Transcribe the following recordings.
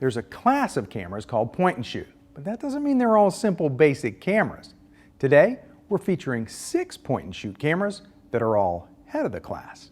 There's a class of cameras called point and shoot, but that doesn't mean they're all simple basic cameras. Today, we're featuring 6 point and shoot cameras that are all head of the class.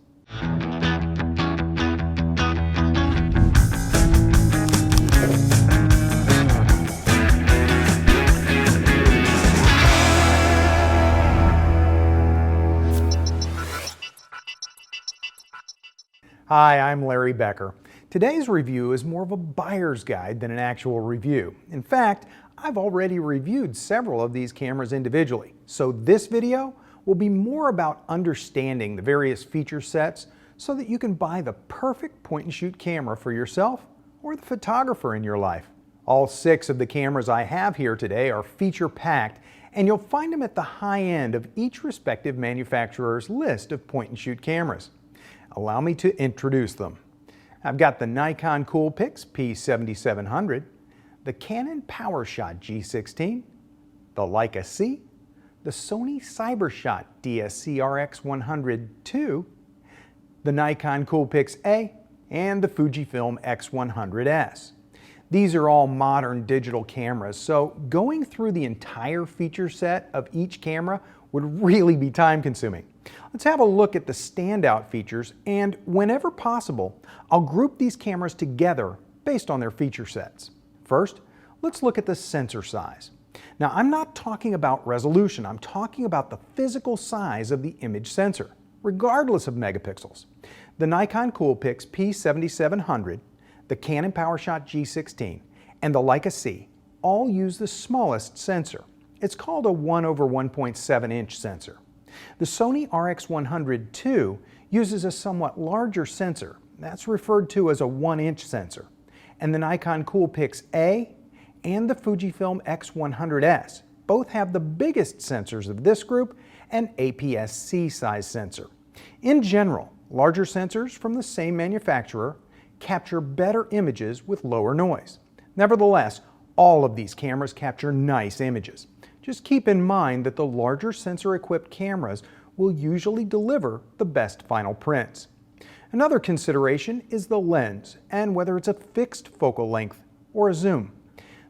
Hi, I'm Larry Becker. Today's review is more of a buyer's guide than an actual review. In fact, I've already reviewed several of these cameras individually, so this video will be more about understanding the various feature sets so that you can buy the perfect point and shoot camera for yourself or the photographer in your life. All 6 of the cameras I have here today are feature packed, and you'll find them at the high end of each respective manufacturer's list of point and shoot cameras. Allow me to introduce them. I've got the Nikon CoolPix P7700, the Canon PowerShot G16, the Leica C, the Sony CyberShot DSC-RX100 II, the Nikon CoolPix A, and the FujiFilm X100S. These are all modern digital cameras, so going through the entire feature set of each camera would really be time consuming. Let's have a look at the standout features, and whenever possible, I'll group these cameras together based on their feature sets. First, let's look at the sensor size. Now, I'm not talking about resolution, I'm talking about the physical size of the image sensor, regardless of megapixels. The Nikon CoolPix P7700, the Canon PowerShot G16, and the Leica C all use the smallest sensor. It's called a 1/1.7 inch sensor. The Sony RX100 II uses a somewhat larger sensor. That's referred to as a 1-inch sensor. And the Nikon CoolPix A and the FujiFilm X100S both have the biggest sensors of this group, an APS-C size sensor. In general, larger sensors from the same manufacturer capture better images with lower noise. Nevertheless, all of these cameras capture nice images. Just keep in mind that the larger sensor-equipped cameras will usually deliver the best final prints. Another consideration is the lens and whether it's a fixed focal length or a zoom.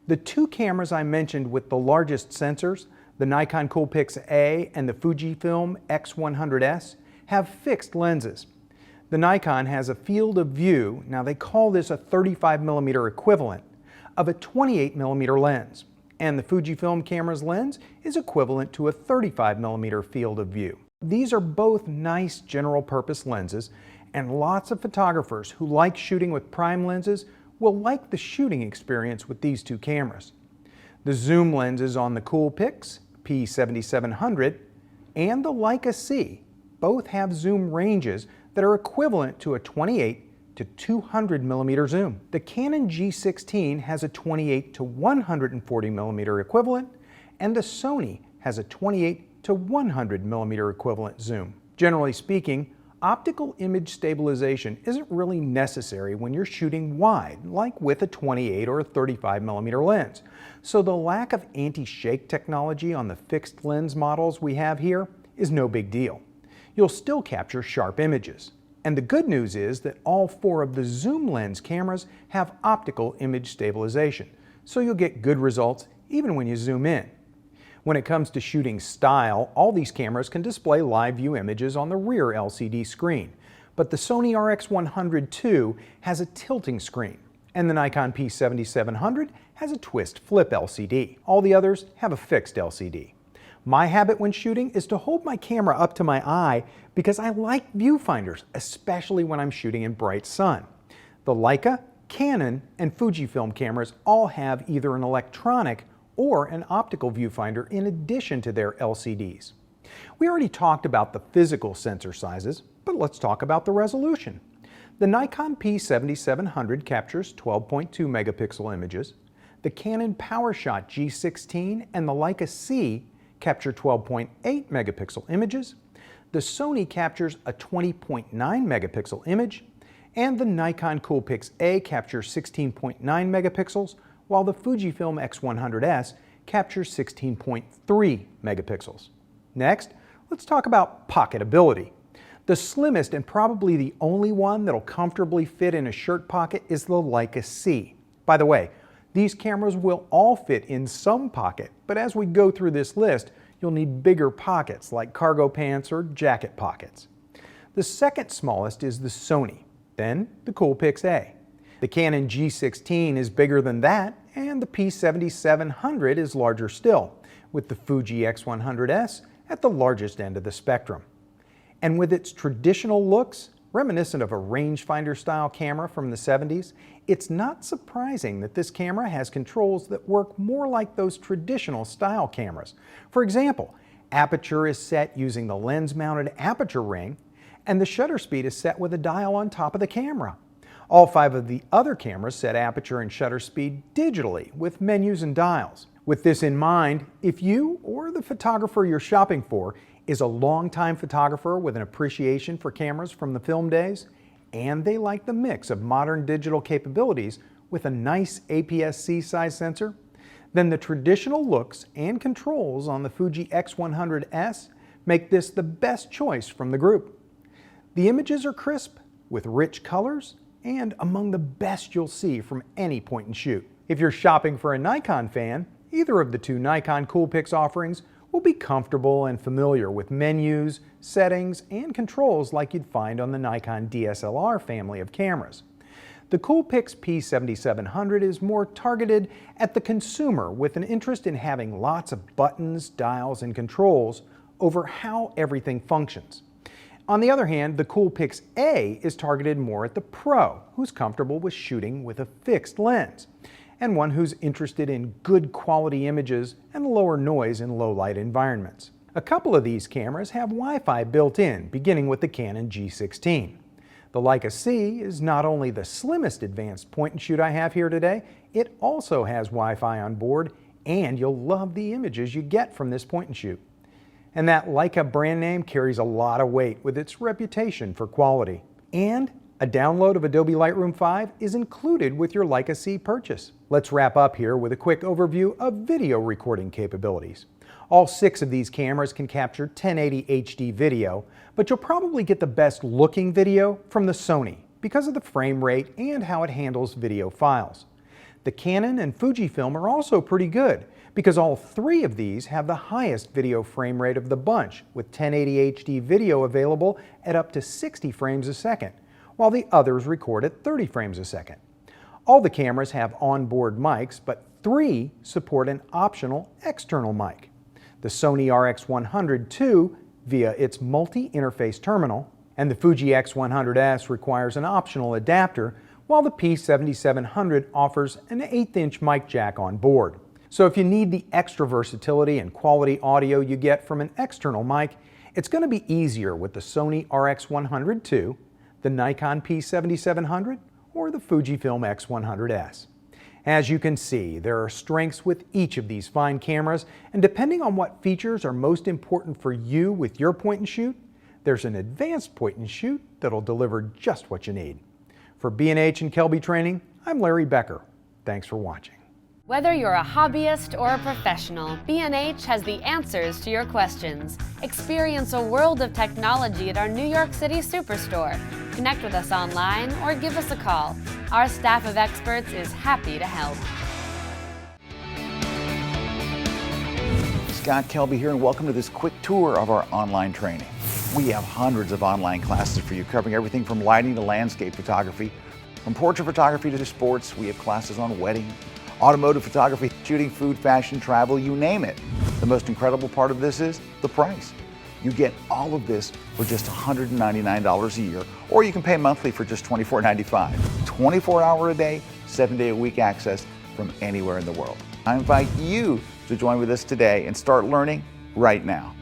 The 2 cameras I mentioned with the largest sensors, the Nikon CoolPix A and the FujiFilm X100S, have fixed lenses. The Nikon has a field of view, now they call this a 35mm equivalent, of a 28mm lens. And the Fujifilm camera's lens is equivalent to a 35mm field of view. These are both nice general-purpose lenses, and lots of photographers who like shooting with prime lenses will like the shooting experience with these 2 cameras. The zoom lenses on the CoolPix P7700 and the Leica C both have zoom ranges that are equivalent to a 28 to 200mm zoom. The Canon G16 has a 28 to 140mm equivalent, and the Sony has a 28 to 100mm equivalent zoom. Generally speaking, optical image stabilization isn't really necessary when you're shooting wide, like with a 28 or a 35mm lens. So the lack of anti-shake technology on the fixed lens models we have here is no big deal. You'll still capture sharp images. And the good news is that all 4 of the zoom lens cameras have optical image stabilization, so you'll get good results even when you zoom in. When it comes to shooting style, all these cameras can display live view images on the rear LCD screen, but the Sony RX100 II has a tilting screen, and the Nikon P7700 has a twist flip LCD. All the others have a fixed LCD. My habit when shooting is to hold my camera up to my eye because I like viewfinders, especially when I'm shooting in bright sun. The Leica, Canon, and Fujifilm cameras all have either an electronic or an optical viewfinder in addition to their LCDs. We already talked about the physical sensor sizes, but let's talk about the resolution. The Nikon P7700 captures 12.2 megapixel images. The Canon PowerShot G16 and the Leica C capture 12.8 megapixel images, the Sony captures a 20.9 megapixel image, and the Nikon CoolPix A captures 16.9 megapixels, while the Fujifilm X100S captures 16.3 megapixels. Next, let's talk about pocketability. The slimmest and probably the only one that'll comfortably fit in a shirt pocket is the Leica C. By the way, these cameras will all fit in some pocket, but as we go through this list, you'll need bigger pockets like cargo pants or jacket pockets. The second smallest is the Sony, then the CoolPix A. The Canon G16 is bigger than that, and the P7700 is larger still, with the Fuji X100S at the largest end of the spectrum. And with its traditional looks, reminiscent of a rangefinder style camera from the 70s, it's not surprising that this camera has controls that work more like those traditional style cameras. For example, aperture is set using the lens-mounted aperture ring, and the shutter speed is set with a dial on top of the camera. All 5 of the other cameras set aperture and shutter speed digitally with menus and dials. With this in mind, if you or the photographer you're shopping for is a longtime photographer with an appreciation for cameras from the film days, and they like the mix of modern digital capabilities with a nice APS-C size sensor, then the traditional looks and controls on the Fuji X100S make this the best choice from the group. The images are crisp, with rich colors, and among the best you'll see from any point and shoot. If you're shopping for a Nikon fan, either of the 2 Nikon CoolPix offerings will be comfortable and familiar with menus, settings, and controls like you'd find on the Nikon DSLR family of cameras. The CoolPix P7700 is more targeted at the consumer with an interest in having lots of buttons, dials, and controls over how everything functions. On the other hand, the CoolPix A is targeted more at the pro who's comfortable with shooting with a fixed lens, and one who's interested in good quality images and lower noise in low light environments. A couple of these cameras have Wi-Fi built in, beginning with the Canon G16. The Leica C is not only the slimmest advanced point and shoot I have here today, it also has Wi-Fi on board, and you'll love the images you get from this point and shoot. And that Leica brand name carries a lot of weight with its reputation for quality. And a download of Adobe Lightroom 5 is included with your Leica C purchase. Let's wrap up here with a quick overview of video recording capabilities. All 6 of these cameras can capture 1080 HD video, but you'll probably get the best looking video from the Sony because of the frame rate and how it handles video files. The Canon and FujiFilm are also pretty good because all 3 of these have the highest video frame rate of the bunch, with 1080 HD video available at up to 60 frames a second, while the others record at 30 frames a second. All the cameras have onboard mics, but 3 support an optional external mic. The Sony RX100 II via its multi-interface terminal, and the Fuji X100S requires an optional adapter, while the P7700 offers an 1/8" mic jack on board. So if you need the extra versatility and quality audio you get from an external mic, it's going to be easier with the Sony RX100 II, the Nikon P7700, or the FujiFilm X100S. As you can see, there are strengths with each of these fine cameras, and depending on what features are most important for you with your point and shoot, there's an advanced point and shoot that'll deliver just what you need. For B&H and Kelby Training, I'm Larry Becker. Thanks for watching. Whether you're a hobbyist or a professional, B&H has the answers to your questions. Experience a world of technology at our New York City Superstore. Connect with us online or give us a call. Our staff of experts is happy to help. Scott Kelby here, and welcome to this quick tour of our online training. We have hundreds of online classes for you, covering everything from lighting to landscape photography. From portrait photography to sports, we have classes on wedding, automotive photography, shooting, food, fashion, travel, you name it. The most incredible part of this is the price. You get all of this for just $199 a year, or you can pay monthly for just $24.95. 24-hour a day, 7-day a week access from anywhere in the world. I invite you to join with us today and start learning right now.